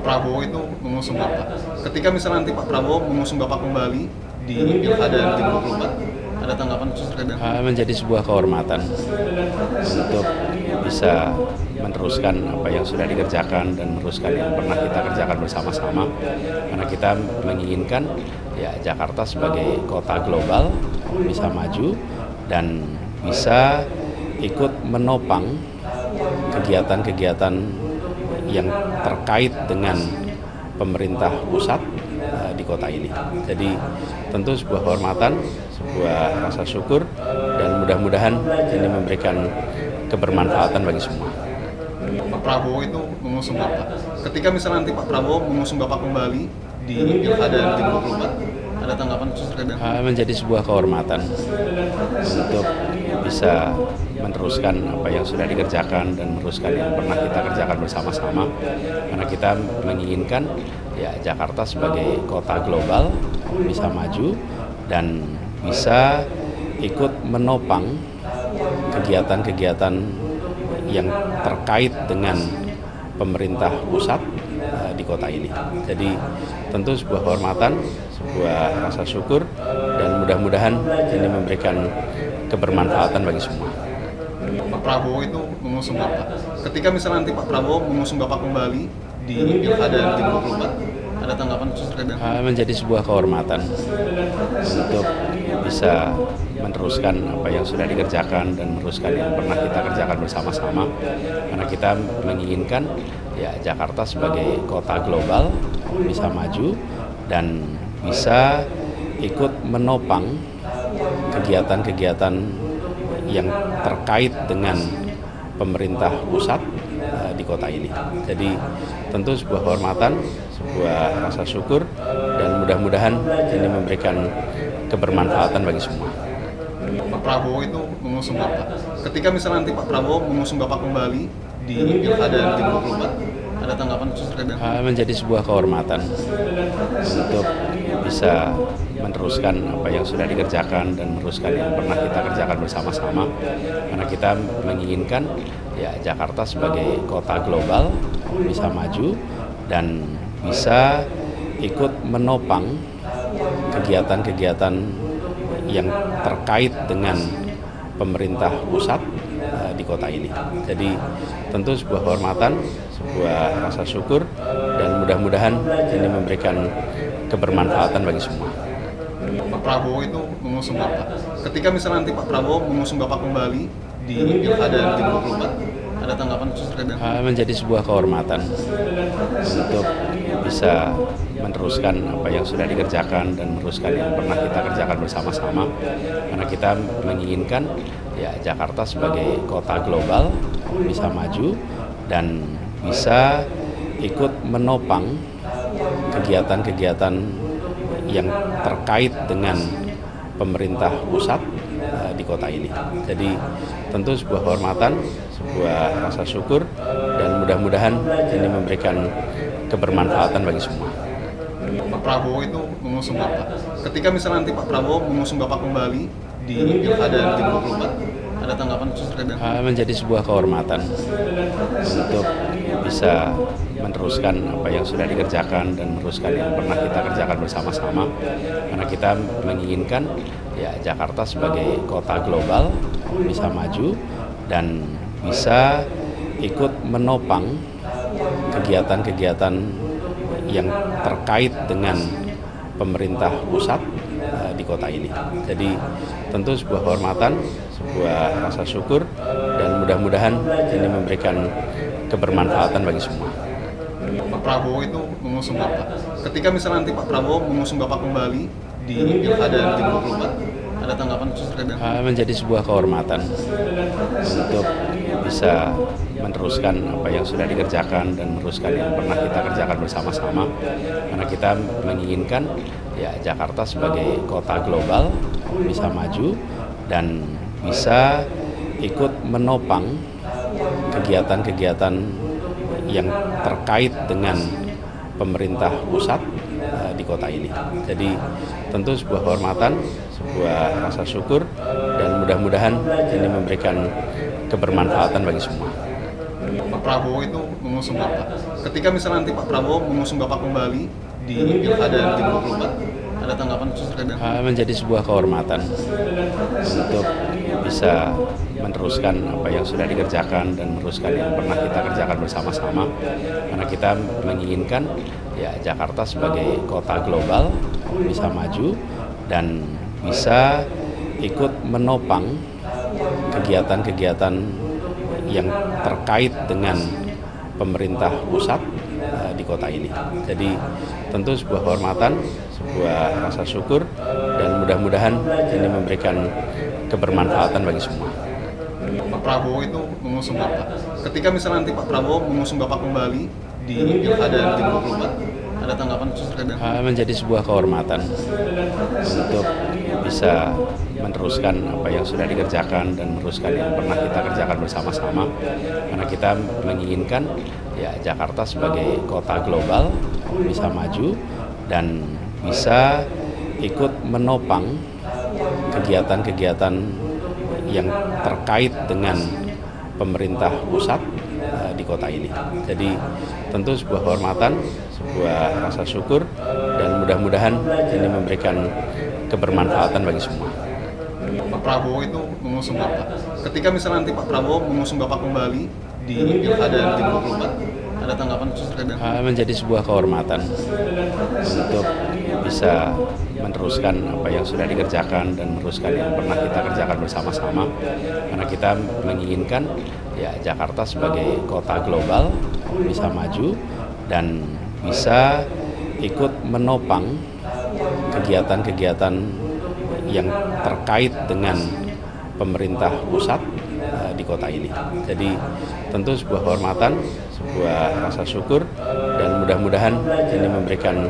Prabowo itu mengusung Bapak. Ketika misalnya nanti Pak Prabowo mengusung Bapak kembali di Pilkada 2024, ada tanggapan khusus terkait dengan menjadi sebuah kehormatan untuk bisa meneruskan apa yang sudah dikerjakan dan meneruskan yang pernah kita kerjakan bersama-sama, karena kita menginginkan ya Jakarta sebagai kota global bisa maju dan bisa ikut menopang kegiatan-kegiatan yang terkait dengan pemerintah pusat di kota ini. Jadi tentu sebuah kehormatan, sebuah rasa syukur, dan mudah-mudahan ini memberikan kebermanfaatan bagi semua. Pak Prabowo itu mengusung Bapak. Ketika misalnya nanti Pak Prabowo mengusung Bapak kembali di Pilkada 2024, ada tanggapan khusus terkait dengan menjadi sebuah kehormatan untuk bisa meneruskan apa yang sudah dikerjakan dan meneruskan yang pernah kita kerjakan bersama-sama, karena kita menginginkan ya Jakarta sebagai kota global bisa maju dan bisa ikut menopang kegiatan-kegiatan yang terkait dengan pemerintah pusat di kota ini. Jadi tentu sebuah kehormatan, sebuah rasa syukur, dan mudah-mudahan ini memberikan kebermanfaatan bagi semua. Pak Prabowo itu mengusung Bapak. Ketika misalnya nanti Pak Prabowo mengusung Bapak kembali di Pilkada 2024, ada tanggapan khusus terkait dengan menjadi sebuah kehormatan untuk bisa meneruskan apa yang sudah dikerjakan dan meneruskan yang pernah kita kerjakan bersama-sama, karena kita menginginkan ya Jakarta sebagai kota global bisa maju dan bisa ikut menopang kegiatan-kegiatan yang terkait dengan pemerintah pusat di kota ini. Jadi tentu sebuah kehormatan, sebuah rasa syukur, dan mudah-mudahan ini memberikan kebermanfaatan bagi semua. Pak Prabowo itu mengusung Bapak. Ketika misalnya nanti Pak Prabowo mengusung Bapak kembali di Pilkada 2024, ada tanggapan khusus terkait dengan menjadi sebuah kehormatan untuk bisa meneruskan apa yang sudah dikerjakan dan meneruskan yang pernah kita kerjakan bersama-sama, karena kita menginginkan ya Jakarta sebagai kota global bisa maju dan bisa ikut menopang kegiatan-kegiatan yang terkait dengan pemerintah pusat di kota ini. Jadi tentu sebuah kehormatan, sebuah rasa syukur, dan mudah-mudahan ini memberikan kebermanfaatan bagi semua. Pak Prabowo itu mengusung Bapak. Ketika misalnya nanti Pak Prabowo mengusung Bapak kembali di Pilkada 2024, ada tanggapan khusus terkait dengan menjadi sebuah kehormatan untuk bisa meneruskan apa yang sudah dikerjakan dan meneruskan yang pernah kita kerjakan bersama-sama, karena kita menginginkan ya Jakarta sebagai kota global bisa maju dan bisa ikut menopang kegiatan-kegiatan yang terkait dengan pemerintah pusat di kota ini. Jadi tentu sebuah kehormatan, sebuah rasa syukur, dan mudah-mudahan ini memberikan kebermanfaatan bagi semua. Pak Prabowo itu mengusung Bapak. Ketika misalnya nanti Pak Prabowo mengusung Bapak kembali di Pilkada 2024, ada tanggapan khusus terkait dengan menjadi sebuah kehormatan untuk bisa meneruskan apa yang sudah dikerjakan dan meneruskan yang pernah kita kerjakan bersama-sama, karena kita menginginkan ya Jakarta sebagai kota global bisa maju dan bisa ikut menopang kegiatan-kegiatan yang terkait dengan pemerintah pusat di kota ini. Jadi tentu sebuah kehormatan, sebuah rasa syukur, dan mudah-mudahan ini memberikan kebermanfaatan bagi semua. Pak Prabowo itu mengusung Bapak. Ketika misalnya nanti Pak Prabowo mengusung Bapak kembali di Pilkada 2024, ada tanggapan khusus terkait dengan menjadi sebuah kehormatan untuk bisa meneruskan apa yang sudah dikerjakan dan meneruskan yang pernah kita kerjakan bersama-sama, karena kita menginginkan ya Jakarta sebagai kota global bisa maju dan bisa ikut menopang kegiatan-kegiatan yang terkait dengan pemerintah pusat di kota ini. Jadi tentu sebuah kehormatan, sebuah rasa syukur, dan mudah-mudahan ini memberikan kebermanfaatan bagi semua. Pak Prabowo itu mengusung Bapak. Ketika misalnya nanti Pak Prabowo mengusung Bapak kembali di Pilkada 2024, ada tanggapan khusus terkait dengan menjadi sebuah kehormatan untuk bisa meneruskan apa yang sudah dikerjakan dan meneruskan yang pernah kita kerjakan bersama-sama, karena kita menginginkan ya Jakarta sebagai kota global bisa maju dan bisa ikut menopang kegiatan-kegiatan yang terkait dengan pemerintah pusat di kota ini. Jadi tentu sebuah kehormatan, sebuah rasa syukur, dan mudah-mudahan ini memberikan kebermanfaatan bagi semua. Pak Prabowo itu mengusung Bapak. Ketika misalnya nanti Pak Prabowo mengusung Bapak kembali di Pilkada 2024, ada tanggapan khusus terkait dengan menjadi sebuah kehormatan untuk bisa meneruskan apa yang sudah dikerjakan dan meneruskan yang pernah kita kerjakan bersama-sama, karena kita menginginkan ya Jakarta sebagai kota global bisa maju dan bisa ikut menopang kegiatan-kegiatan yang terkait dengan pemerintah pusat di kota ini. Jadi tentu sebuah kehormatan, sebuah rasa syukur, dan mudah-mudahan ini memberikan kebermanfaatan bagi semua. Pak Prabowo itu mengusung Bapak. Ketika misalnya nanti Pak Prabowo mengusung Bapak kembali di Pilkada 2024, ada tanggapan khusus terkait dengan menjadi sebuah kehormatan untuk bisa meneruskan apa yang sudah dikerjakan dan meneruskan yang pernah kita kerjakan bersama-sama, karena kita menginginkan ya Jakarta sebagai kota global bisa maju dan bisa ikut menopang kegiatan-kegiatan yang terkait dengan pemerintah pusat di kota ini. Jadi tentu sebuah kehormatan, sebuah rasa syukur, dan mudah-mudahan ini memberikan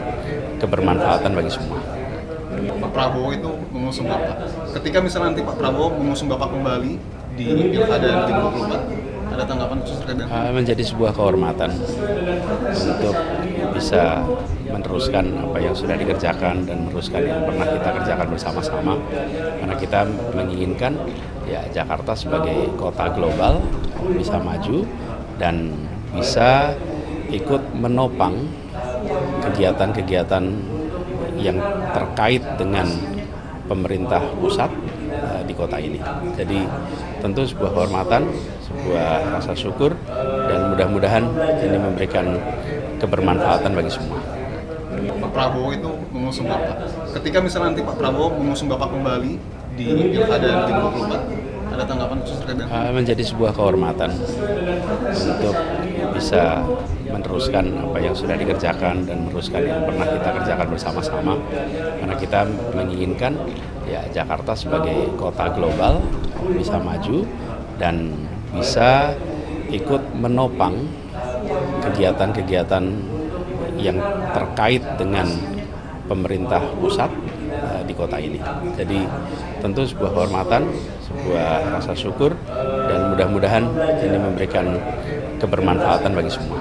kebermanfaatan bagi semua. Pak Prabowo itu mengusung Bapak. Ketika misalnya nanti Pak Prabowo mengusung Bapak kembali di Pilkada 2024, ada tanggapan khusus terkait dengan menjadi sebuah kehormatan untuk bisa meneruskan apa yang sudah dikerjakan dan meneruskan yang pernah kita kerjakan bersama-sama, karena kita menginginkan ya Jakarta sebagai kota global bisa maju dan bisa ikut menopang kegiatan-kegiatan yang terkait dengan pemerintah pusat di kota ini. Jadi tentu sebuah kehormatan, sebuah rasa syukur, dan mudah-mudahan ini memberikan kebermanfaatan bagi semua. Pak Prabowo itu mengusung Bapak. Ketika misalnya nanti Pak Prabowo mengusung Bapak kembali di Pilkada 2024, ada tanggapan khusus terkait dengan menjadi sebuah kehormatan untuk bisa meneruskan apa yang sudah dikerjakan dan meneruskan yang pernah kita kerjakan bersama-sama, karena kita menginginkan ya Jakarta sebagai kota global bisa maju dan bisa ikut menopang kegiatan-kegiatan yang terkait dengan pemerintah pusat di kota ini. Jadi tentu sebuah kehormatan, sebuah rasa syukur, dan mudah-mudahan ini memberikan kebermanfaatan bagi semua.